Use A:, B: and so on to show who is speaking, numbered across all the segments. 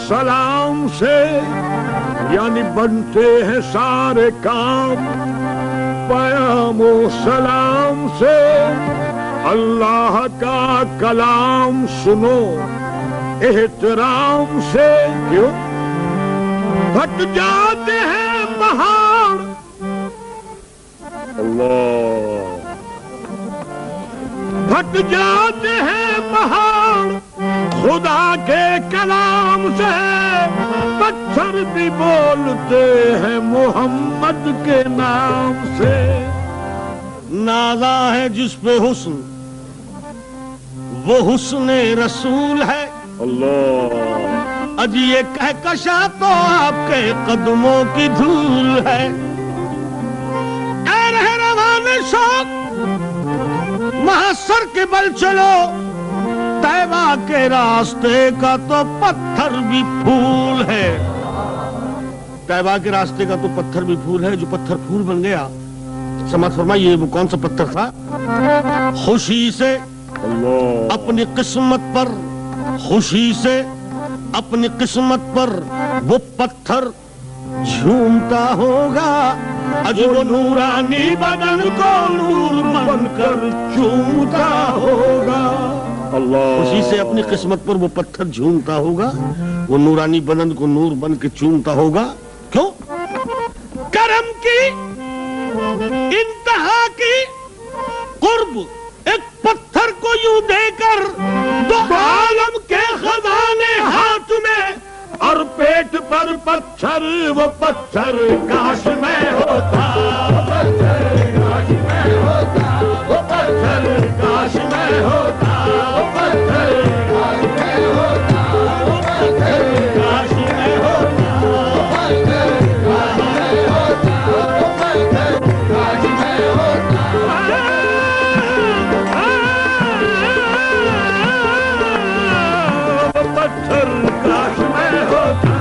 A: سلام سے یعنی بنتے ہیں سارے کام، پیام و سلام سے اللہ کا کلام سنو احترام سے، کیوں پھٹ جاتے ہیں پہاڑ، اللہ پھٹ جاتے ہیں پہاڑ خدا کے کلام سے، پتھر بھی بولتے ہیں محمد کے نام سے۔ نازا ہے جس پہ حسن وہ حسن رسول ہے، اللہ اج یہ کہکشاں تو آپ کے قدموں کی دھول ہے۔ اے رہنمان شوق محشر کے بل چلو، طیبہ کے راستے کا تو پتھر بھی پھول ہے۔ طیبہ کے راستے کا تو پتھر بھی پھول ہے، جو پتھر پھول بن گیا، سمجھ فرمائیے وہ کون سا پتھر تھا؟ خوشی سے اپنی قسمت پر، خوشی سے اپنی قسمت پر وہ پتھر جھومتا ہوگا، اج وہ نورانی بدن کو نور بن کر چومتا ہوگا۔ خوشی سے اپنی قسمت پر وہ پتھر جھومتا ہوگا، وہ نورانی بدن کو نور بن کے چومتا ہوگا۔ کیوں؟ کرم کی انتہا کی قرب ایک پتھر کو یوں دے کر، دو عالم کے خزانے ہاتھ میں اور پیٹ پر پتھر، وہ پتھر کاش میں ہوتا، پتھر کاش میں ہوتا، وہ پتھر کاش میں ہوتا، وہ پتھر کاش میں ہوتا، وہ پتھر کاش میں ہوتا، وہ پتھر کاش میں ہوتا، وہ پتھر کاش میں ہوتا۔ پتھر کاش میں ہوتا،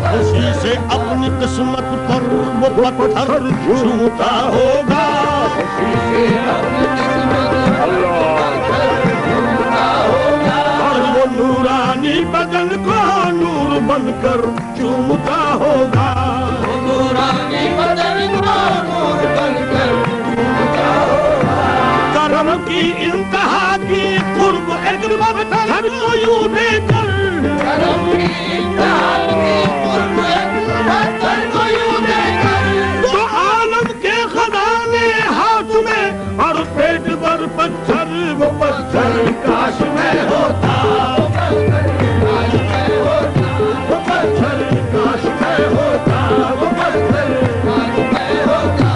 A: خوشی سے اپنی قسمت پر وہ پتھر جھومتا ہوگا، خوشی سے اپنی قسمت پر پتھر جھومتا ہوگا، اور وہ نورانی بدن کو نور بن کر چومتا ہوگا، وہ نورانی بدن کو نور بن کر چومتا ہوگا۔ کرم کی انتہا کی قرب ایک پتھر کو یوں دے کر، کرم کی انتہا کی قرب ایک پتھر کو یوں دے کر، تو عالم کے خزانے ہاتھ میں اور پیٹ پر پتھر، وہ پتھر کاش میں ہوتا، وہ پتھر کاش میں ہوتا، وہ پتھر کاش میں ہوتا، وہ پتھر کاش میں ہوتا۔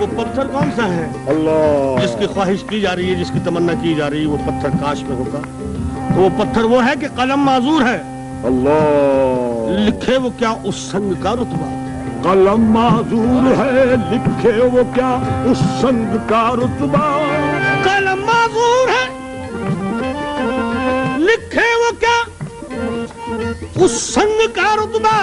A: وہ پتھر کون سا ہے؟ اللہ جس کی خواہش کی جا رہی ہے، جس کی تمنا کی جا رہی ہے، وہ پتھر کاش میں ہوتا۔ تو وہ پتھر وہ ہے کہ قلم معذور ہے، اللہ لکھے وہ کیا اس سنگ کا رتبہ، قلم معذور ہے لکھے وہ کیا اس سنگ کا رتبہ، قلم معذور ہے لکھے وہ کیا اس سنگ کا رتبہ،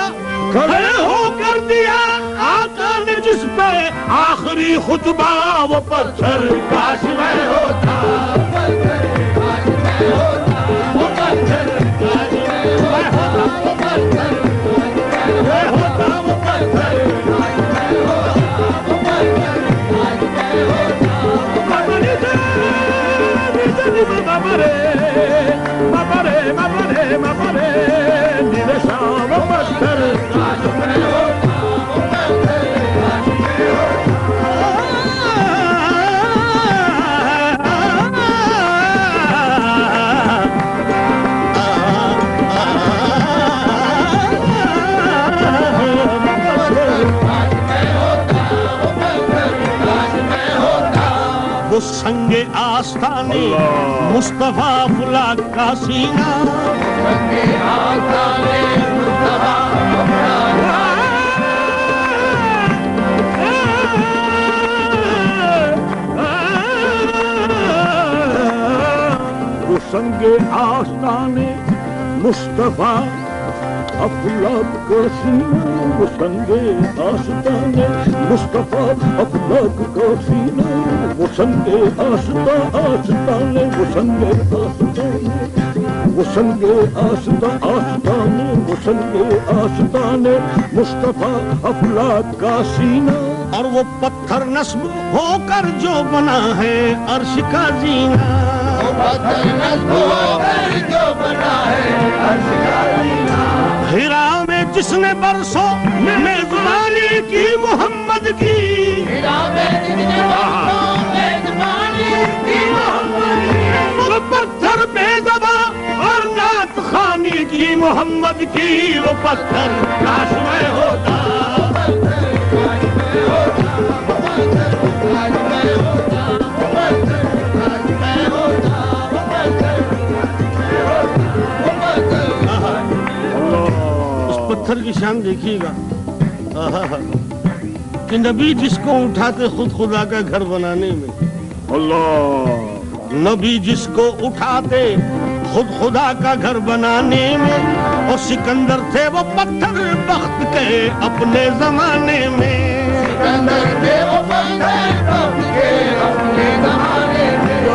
A: کھڑے ہو کر دیا آقا نے جس پہ آخری خطبہ، وہ پتھر کاش میں ہوتا، پتھر کاش میں ہوتا، وہ پتھر کاش میں ہوتا، وہ پتھر کاش میں ہوتا، وہ پتھر کاش میں ہوتا، وہ پتھر کاش میں ہوتا۔ مبرے مبرے مبرے مبرے نرشا، وہ پتھر کاش میں ہوتا، وہ پتھر کاش میں وہ سنگ آستانے مصطفیٰ فلا کا سینہ، سنگ آستانے مصطفیٰ وہ سنگ آستانے مصطفیٰ افلاک کا سینہ، وہ سنگ آستانے مصطفیٰ افلاک کا سینہ، وہ سنگ آستانے، وہ سنگ آستانے، وہ سنگ آستانے، وہ چلے آستان مصطفیٰ افلاک کا سینہ، اور وہ پتھر نصب ہو کر جو بنا ہے عرش کا زینہ، وہ پتھر نصب ہو کر جو بنا ہے عرش کا زینہ، ہرا میں جس نے برسوں میزبانی کی محمد کی، ہرا میں جس نے برسوں میزبانی کی محمد کی، وہ پتھر بے زباں اور نعت خوانی کی محمد کی، وہ پتھر کاش میں ہوتا، پتھر کی شان دیکھیے گا کہ نبی جس کو اٹھاتے خود خدا کا گھر بنانے میں، اللہ نبی جس کو اٹھاتے خود خدا کا گھر بنانے میں، اور سکندر تھے وہ پتھر بخت کے اپنے زمانے میں، سکندر تھے وہ پتھر بخت کے اپنے زمانے میں،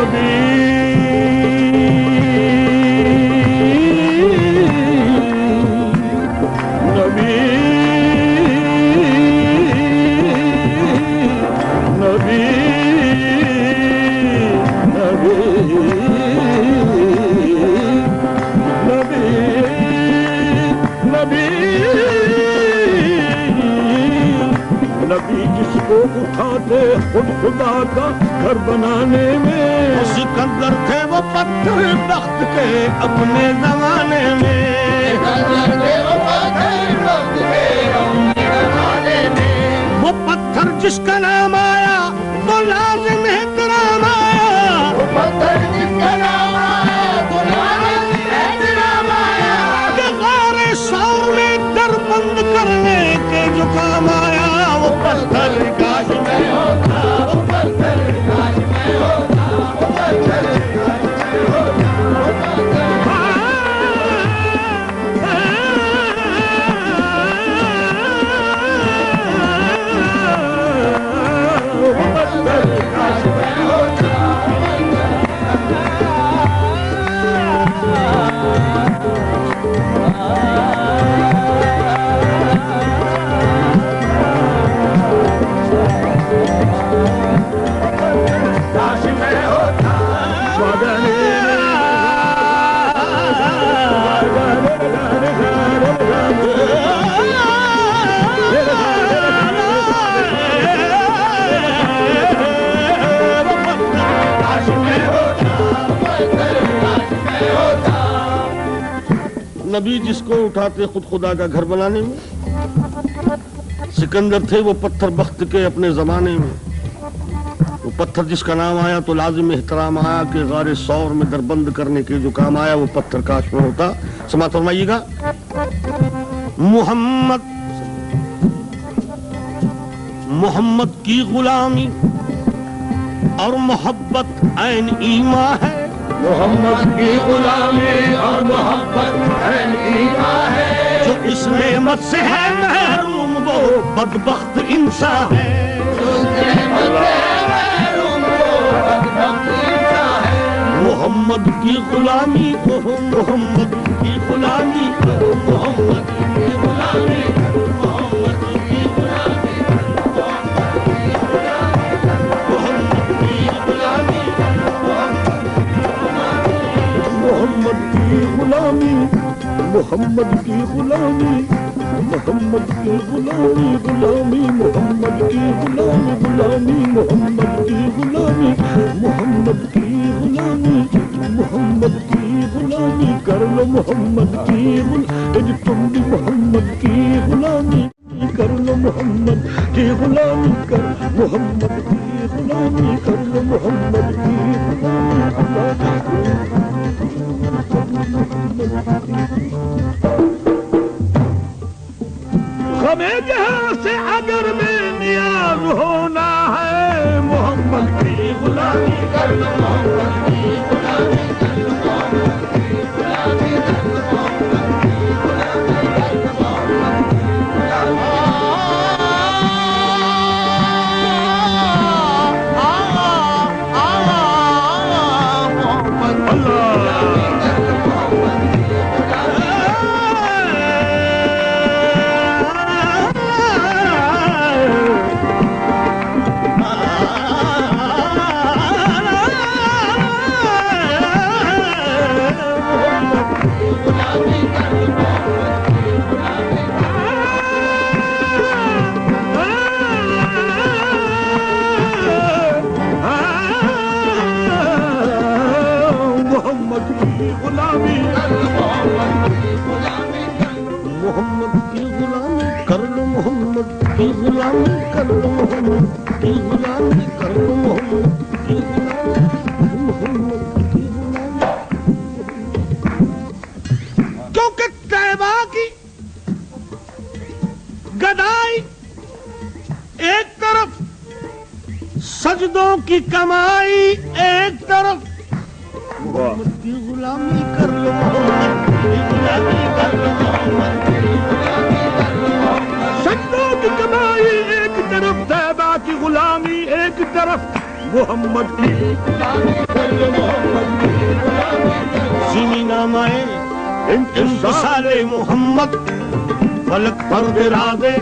A: نبی جس کو اٹھاتے خود خدا کا گھر بنانے میں، سکندر تھے وہ پتھر بخت کے اپنے زمانے میں، سکندر تھے وہ پتھر بخت کے اپنے زمانے میں، وہ پتھر جس کا نام آیا تو لازم احترام آیا، وہ پتھر جس کا نام آیا تو لازم احترام آیا، کہ غار ثور میں در بند کرنے کے جو کام آیا، وہ پتھر کاش میں ہوتا، وہ پتھر کاش میں ہوتا، وہ پتھر کاش میں ہوتا، وہ پتھر کاش میں ہوتا۔ نبی جس کو اٹھاتے خود خدا کا گھر بنانے میں، سکندر تھے وہ پتھر بخت کے اپنے زمانے میں، وہ پتھر جس کا نام آیا تو لازم احترام آیا، کہ غار ثور میں دربند کرنے کے جو کام آیا وہ پتھر کاش میں ہوتا۔ سماعت فرمائیے گا، محمد کی غلامی اور محبت عین ایمان ہے، محمد کی غلامی اور محبت عین ایمان ہے، جو اس نعمت سے ہے محروم وہ بدبخت انسان ہے، جو اس نعمت سے ہے محروم وہ بدبخت انسان ہے، محمد کی غلامی، محمد کی غلامی، محمد کی غلامی، محمد کی غلامی، محمد کی غلامی، محمد کی غلامی، محمد کی غلامی، غلامی محمد کی غلامی، غلامی محمد کی غلامی، محمد کی غلامی، محمد کی غلامی کر لو، محمد کی غلامی، تم بھی محمد کی غلامی کر لو، محمد کی غلامی کر، محمد کی غلامی کر لو، محمد کی غلامی، ہمیں جہاں سے اگر میں نیاز ہونا ہے، محمد کی غلامی کر لو، محمد کی غلامی کر لو، محمد کی غلامی کر لو، محمد کی غلامی کر لو، محمد کی غلامی محمد کی غلامی کر لو محمد کی غلامی کر لو محمد کی غلامی کر لو محمد کی غلامی محمد کی غلامی کیونکہ طیبہ کی گدائی ایک طرف سجدوں کی کمائی ایک طرف محمد کی غلامی کر لو محمد کی غلامی کر لو محمد کی غلامی کر لو سجدوں کی کمائی ایک طرف طیبہ کی غلامی ایک طرف محمد کی غلامی کر لو محمد کی غلامی کر لو سیمی نامہ انتصال محمد فلک پر برادے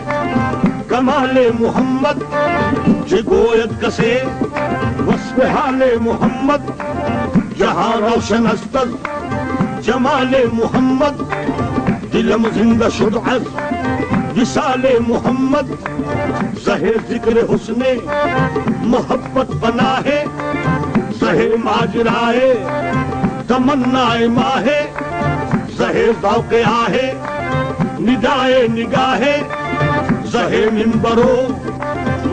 A: کمال محمد چه گوید کسی وصف حال محمد جہاں روشن است از جمال محمد دلم زندہ شد از وصال محمد زہر ذکر حسن محبت بنا ہے زہر ماجرائے تمنائے ماہ زہر ذوق آہے ندائے نگاہے زہر منبرو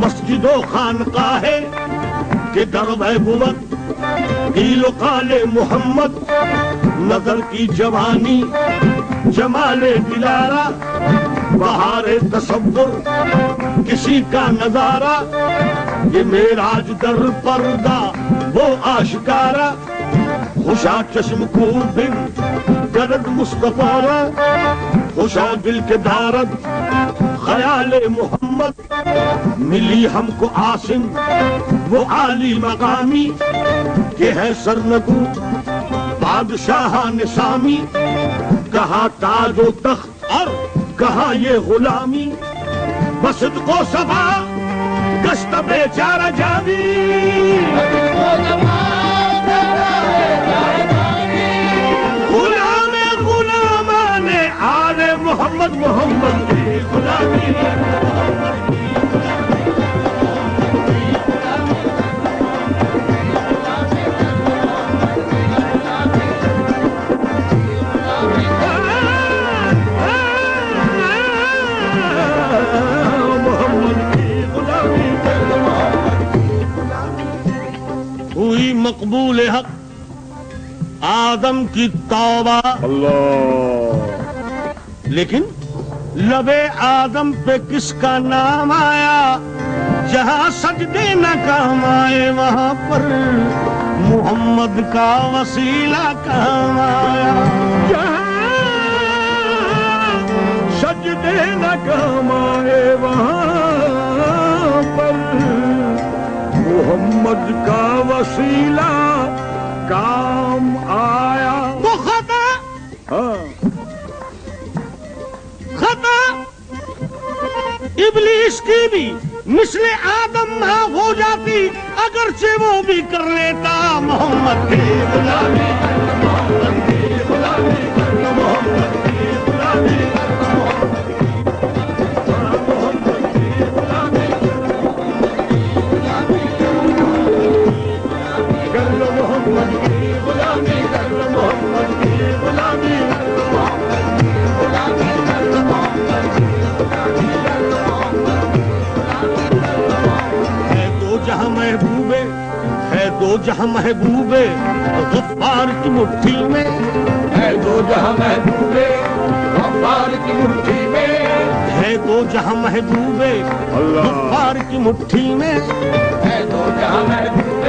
A: مسجد و خانقاہ کہ دربہ بود قیل و قال محمد نظر کی جوانی جمال دلارہ بہار تصور کسی کا نظارہ یہ معراج در پردہ وہ آشکارہ خوشا چشم کو بن گرد مصطفیٰ را خوشا دل کے دارد خیال محمد ملی ہم کو عاصم وہ عالی مقامی کہ ہے سرنگو بادشاہان سامی کہاں تاج و تخت اور کہاں یہ غلامی بصدق و صفا گشت بیچارہ جاوی غلام غلامان آل محمد محمد کی غلامی ہوئی مقبول حق آدم کی توبہ اللہ لیکن لبے آدم پہ کس کا نام آیا جہاں سجدے نہ کام آئے وہاں پر محمد کا وسیلہ کام آیا جہاں سجدے نہ کام آئے وہاں پر محمد کا وسیلہ کام آیا وہ خطا خطا ابلیس کی بھی مثل آدم معاف ہو جاتی اگرچہ وہ بھی کر لیتا محمد کی غلامی محمد کی غلامی محمد کی غلامی دو جہاں محبوب غفار کی مٹھی میں ہے دو جہاں محبوب غفار کی مٹھی میں ہے دو جہاں محبوب غفار کی مٹھی میں ہے دو جہاں محبوب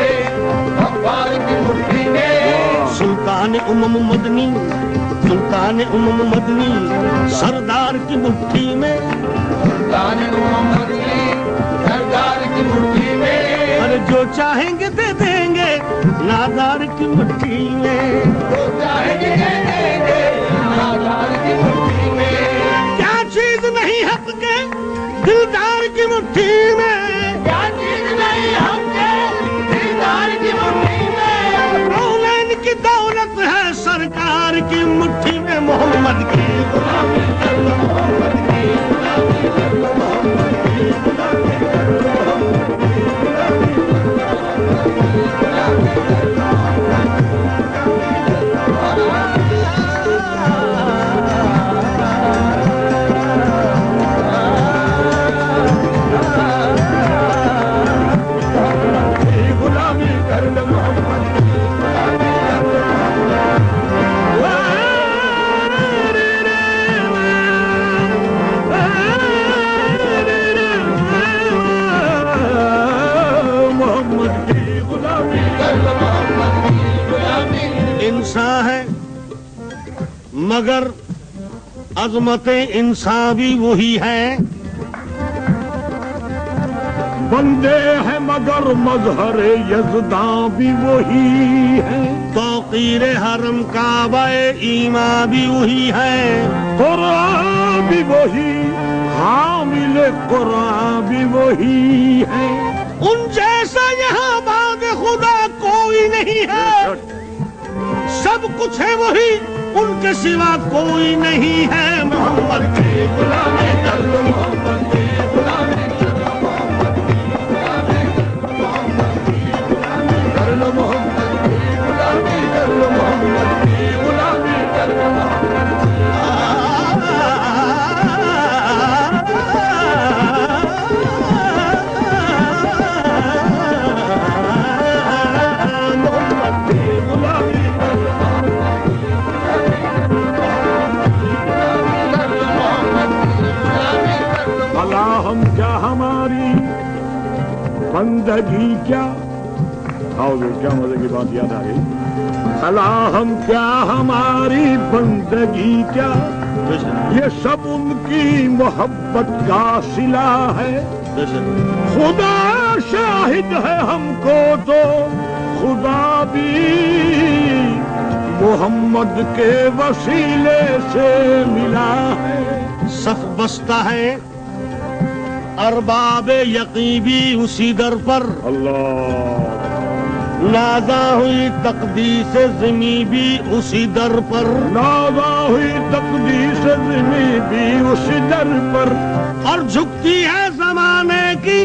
A: غفار کی مٹھی میں سلطان امم مدنی سلطان امم مدنی سردار کی مٹھی میں سلطان امم مدنی سردار کی مٹھی میں جو چاہیں گے دے دیں گے نادار کی مٹھی میں جو چاہیں گے دے دیں گے نادار کی مٹھی میں کیا چیز نہیں حق کے دلدار کی مٹھی میں کیا چیز نہیں حق کے دلدار کی مٹھی میں رولین کی دولت ہے سرکار کی مٹھی میں محمد کی غلامی کر لو محمد کی غلامی کر لو محمد کی غلامی کر لو مگر عظمت انسان بھی وہی ہے،
B: بندے ہیں مگر مظہر یزداں بھی وہی ہے،
A: توقیر حرم کعبہ ایمان بھی وہی ہے،
B: قرآن بھی وہی، حامل قرآن بھی وہی ہے،
A: ان جیسا یہاں بعد خدا کوئی نہیں ہے، سب کچھ ہے وہی، ان کے سوا کوئی نہیں ہے، محمد کی غلامی کر لو، محمد کی غلامی کر لو، محمد کی غلامی کر لو، محمد کی غلامی کر لو، محمد کی غلامی کر لو، محمد کی
B: ہم کیا ہماری بندگی کیا، آؤ کیا مزے کی بات یاد آ گئی، اللہ ہم کیا ہماری بندگی کیا، یہ سب ان کی محبت کا صلہ ہے، خدا شاہد ہے ہم کو تو خدا بھی محمد کے وسیلے سے ملا ہے،
A: صف بستہ ہے ارباب یقین بھی اسی در پر،
B: اللہ
A: نازا ہوئی تقدیس زمیں بھی اسی در پر،
B: نازا ہوئی تقدیس زمیں بھی اسی در پر،
A: اور جھکتی ہے زمانے کی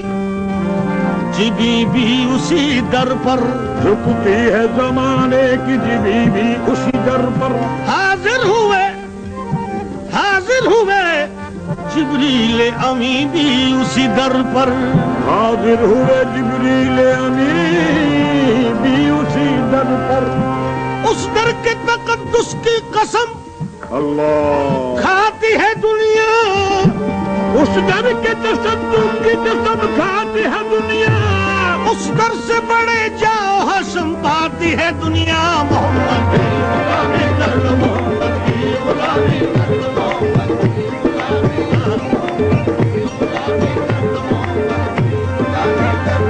A: جبی بھی اسی در پر،
B: جھکتی ہے زمانے کی جبی بھی اسی در پر،
A: حاضر ہوئے جبریل امی بھی اسی در پر،
B: حاضر ہوئے جبریل امی بھی اسی در پر،
A: اس در کے تقدس کی قسم
B: اللہ
A: کھاتی ہے دنیا،
B: اس در کے تصدق کی قسم کھاتی ہے دنیا،
A: اس در سے بڑے جاؤ ہاشم پاتی ہے دنیا، محمد کی غلامی کر لو، محمد کی غلامی کر لو، محمد کی غلامی کر لو،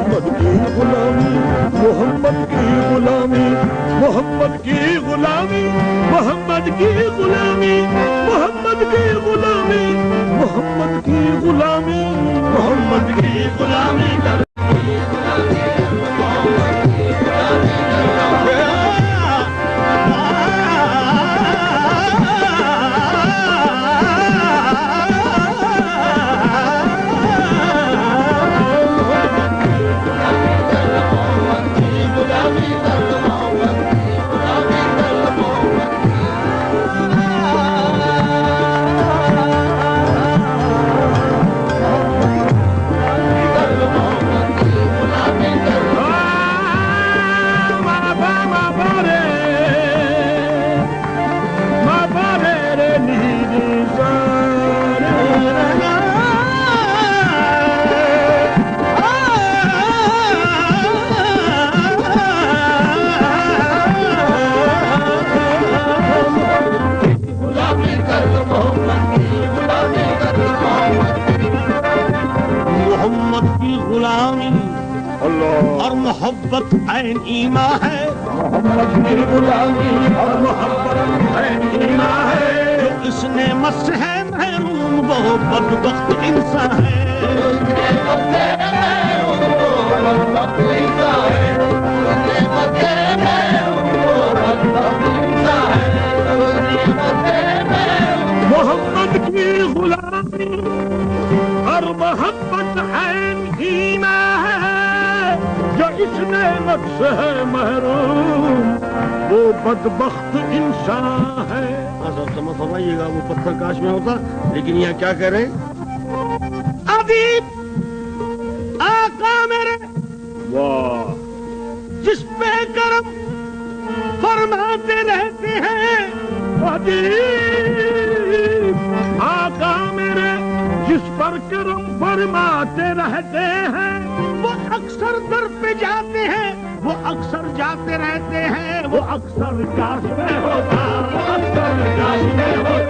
B: محمد کی غلامی، محمد کی غلامی، محمد کی غلامی، محمد کی غلامی، محمد کی غلامی، محمد کی غلامی، محمد کی غلامی، محمد کی غلامی کر
A: اور محبت عین ایمان ہے،
B: محمد کی غلامی اور محبت عین ایمان ہے،
A: جو اس نعمت سے ہے محروم وہ بدبخت انسان ہے،
B: محمد کی غلامی اور محبت عین ایمان ہے، جو اس نعمت سے ہے محروم وہ بدبخت انسان ہے۔
A: سمجھ فرمائیے گا وہ پتھر کاش میں ہوتا، لیکن یہاں کیا کہہ رہے ہیں؟ حبیب آقا میرے
B: واہ
A: جس پہ کرم فرماتے رہتے ہیں
B: حبیب آقا میرے جس پر کرم فرماتے رہتے ہیں
A: وہ اکثر در پہ جاتے ہیں وہ اکثر جاتے رہتے ہیں وہ اکثر کاش میں ہوتا اکثر کاش میں ہوتا